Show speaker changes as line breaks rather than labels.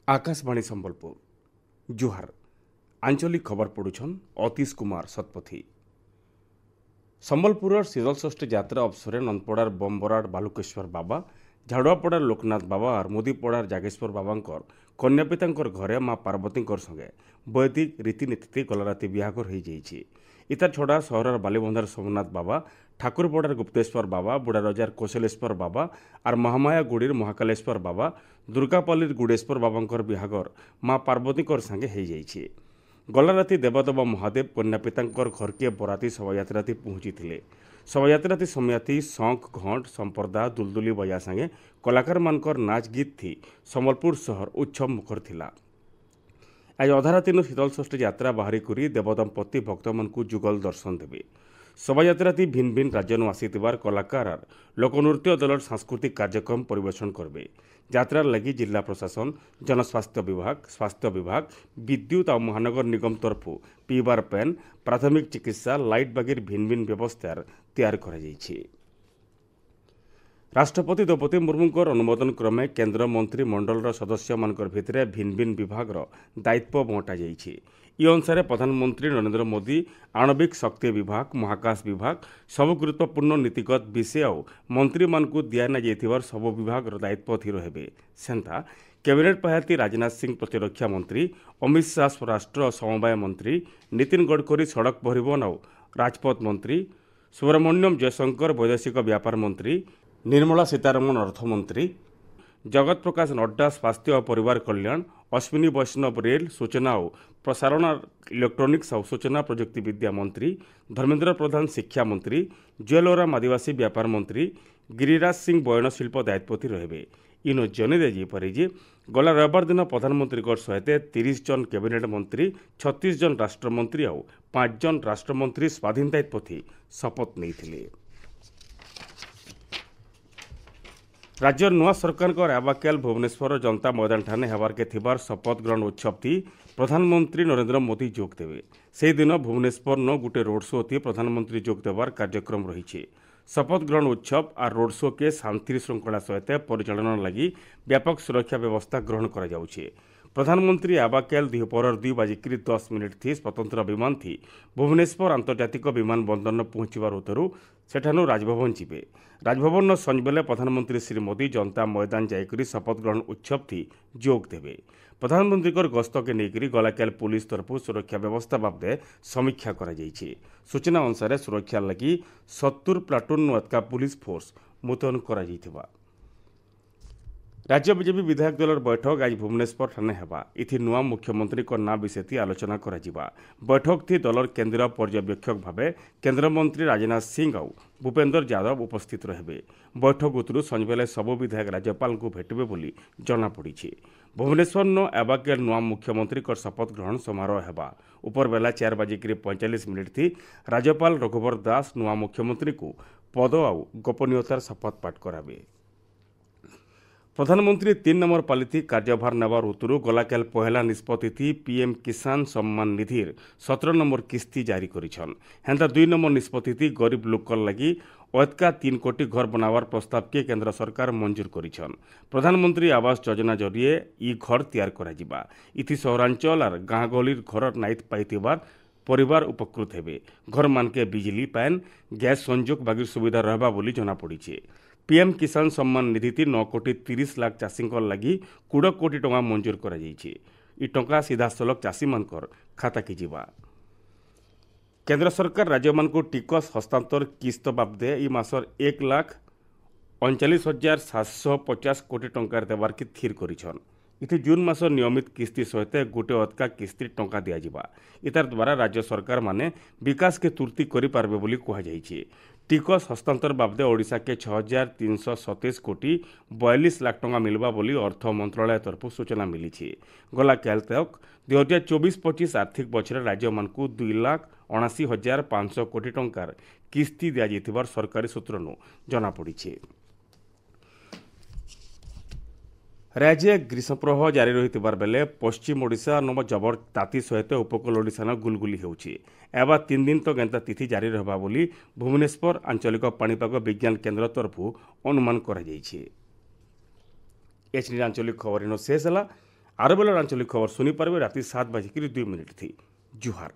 आकाशवाणी संबलपुर जुहार आंचलिक खबर पढ़ुछन अतीश कुमार सतपथी। संबलपुर शीतलषष्ठी यात्रा अवसर नंदपड़ार बम्बराड़ बालुकेश्वर बाबा, झाड़ुआपड़ार लोकनाथ बाबा और मुदीपड़ार जागेश्वर बाबा कन्यापिता घरे माँ पार्वती संगे वैदिक रीतिनीति गला राति बिहाघर हो जाइए। इतार छड़ा सहर बालीबंधार सोमनाथ बाबा, ठाकुरपड़ार गुप्तेश्वर बाबा, बुढ़ा रजार कौशलेश्वर बाबा और महामाया गुड़ीर महाकालेश्वर बाबा, दुर्गापल्लीर गुड़ेश्वर बाबा बिहाघर माँ पार्वती संगे हो जाइए। गला राति देवदेव महादेव कन्यापिता घरके बराती शोभायात्रा पहुंची थे। शोभायात्रा समयाती शंख घंट संपर्दा दुलदुली बजा संगे कलाकार मानकर नाच गीत थी संबलपुर सहर उत्सव मुखर थिला। आज अधारातिन शीतलषष्ठी यात्रा बाहरी करी देवदंपति भक्त मानकु जुगल दर्शन देवे। शोभायात्रा भिन्न भिन्न राज्य आसीथिबार कलाकार और लोकनृत्य दलर सांस्कृतिक कार्यक्रम परिवेषण करबे। यात्रा लगी जिला प्रशासन, जनस्वास्थ्य विभाग, स्वास्थ्य विभाग, विद्युत और महानगर निगम तरफु पीबार पेन, प्राथमिक चिकित्सा, लाइट बागिर भिन्न भिन्न व्यवस्था तैयार करा जाइछे। राष्ट्रपति द्रौपदी मुर्मूंकर अनुमोदन क्रमे केन्द्र मंत्री मंडल सदस्य मानकर भितरे भिन्न भिन्न विभागर दायित्व बंटा जाइछे। इ अनुसार प्रधानमंत्री नरेंद्र मोदी आणविक शक्ति विभाग, महाकाश विभाग, सबु गुरुत्वपूर्ण नीतिगत विषय और मंत्री मानकु दिया जाइथिबार सबु विभाग दायित्व थी रहे। सेंता कैबिनेट पहाती राजनाथ सिंह प्रतिरक्षा मंत्री, अमित शाह स्वराष्ट्र और समवाय मंत्री, नितिन गडकरी सड़क परिवहन और राजपथ मंत्री, सुब्रमण्यम जयशंकर वैदेशिक व्यापार मंत्री, निर्मला सीतारमण अर्थमंत्री, जगत प्रकाश नड्डा स्वास्थ्य और परिवार कल्याण, अश्विनी वैष्णव रेल, सूचना और प्रसारण, इलेक्ट्रोनिक्स और सूचना प्रजुक्ति विद्या मंत्री, धर्मेन्द्र प्रधान शिक्षा मंत्री, जुएल ओराम आदिवासी व्यापार मंत्री, गिरिराज सिंह बयन शिल्प दायित्वती रहे। इनो जन जे गला रविवार दिन प्रधानमंत्री सहित 30 जन कैबिनेट मंत्री, 36 जन राष्ट्रमंत्री और 5 जन राष्ट्रमंत्री स्वाधीन दायित्वती शपथ नहीं। राज्य नुआ सरकार आबाक्याल भुवनेश्वर जनता मैदान ठाने हेबार के थिबार शपथ ग्रहण उत्सव थी प्रधानमंत्री नरेंद्र मोदी जोग देवे। से दिन भुवनेश्वर न गुटे रोड शो थी प्रधानमंत्री जोग देवार कार्यक्रम रही। शपथ ग्रहण उत्सव और रोड शो के शांति श्रृंखला सहित परिचालन लगी व्यापक सुरक्षा व्यवस्था ग्रहण करा जाउछे। प्रधानमंत्री आबाक्याल दोपहर 2:10 थी स्वतंत्र विमान थी भुवनेश्वर आंतर्जातिक विमान बंदर पहुंचवार उतरू सेठानु राजभवन जीवे। राजभवन संजबेले प्रधानमंत्री श्री मोदी जनता मैदान जाइकरी शपथ ग्रहण उत्सव थी जोग देवे। प्रधानमंत्री गस्त के लेकर गलाक्याल पुलिस तरफ सुरक्षा व्यवस्था बाबदे समीक्षा करा जाइछे। सूचना अनुसार सुरक्षा लगी 70 प्लाटून एतका पुलिस फोर्स मुतयन करा जाइथिबा। राज्य बीजेपी विधायक दलर बैठक आज भुवनेश्वर ठाने हेबा। इथि नुआ मुख्यमंत्री ना विषय आलोचना करा जिबा। बैठक थी दलर केंद्रीय पर्यवेक्षक भावे केन्द्रमंत्री राजनाथ सिंह और भूपेंद्र यादव उपस्थित रहे। बैठक उतरू संजबेले सबु विधायक राज्यपाल को भेटबे बोली जना पड़ी। भुवनेश्वर न आबाक्याल नुआ मुख्यमंत्री शपथ ग्रहण समारोह हेबा। उपरबेला 4:45 थी राज्यपाल रघुवर दास नुआ मुख्यमंत्री को पद और गोपनीयतार शपथ पाठ कराबे। प्रधानमंत्री 3 नंबर पालिथि कार्यभार नेबार उतरू गलाक्याल पहला निष्पत्ति थी पीएम किसान सम्मान निधिर 17 नंबर किस्ती जारी करिछन। हेंता 2 नंबर निष्पत्ति थी गरीब लोकल लगी अतका 3 कोटी घर बनावार प्रस्ताव के केंद्र सरकार मंजूर करिछन। प्रधानमंत्री आवास योजना जरिए ई घर तैयार करा जिबा। इथि सहरांचल और गाँ गहलिर घर नाइट पाइथिबार परिवार उपकृत हेबे। घर मानके बिजली, पैन, गैस संजोग बागिर सुविधा रहबा बोली जना पड़ीछे। पीएम किसान सम्मान निधि 9 कोटी 30 लाख चाषी लगी 20 कोटी टंका मंजूर करा जाइछे। इ टंका सीधा सलख चाषी मानकर खाता की जीवा। केंद्र सरकार राज्य मान को टिकस हस्तांतर किस्त बाबदे इ मासर 1,39,750 कोटी टंकार देवार की थिर करिछन। इति जून मास नियमित किस्ती सहित गोटे अतका किस्ती टंका दिया जिबा। इतार द्वारा राज्य सरकार माने विकास के तुर्ती करि पारबे बोली कहा जाइछे। टिकस हस्तांतर बाबदे ओडिशा के 6,327 कोटी 42 लाख टंका मिलवा बोली अर्थ मंत्रालय तरफ सूचना मिली। गलाक्याल तक 2024-25 आर्थिक बछर राज्य मानकु 2,79,500 कोटी टंकार किस्ती दिया जाइथिबार सरकारी सूत्रनु जना पड़ीछे। राज्य ग्रीष्मप्रवाह जारी रही बेले पश्चिम ओडिशा नव जबर ताती सहित उपकूल ओडिशा गुलगुली होउछि। एबा 3 दिन तक एंता तिथि जारी रहबा बोली भुवनेश्वर आंचलिक पाणीपाग विज्ञान केन्द्र तरफु अनुमान करा जाइछि। एचडी आंचलिक खबर शेष है। आर बेलार आंचलिक खबर शुनिपारे राति 7:02 थी। जुहार।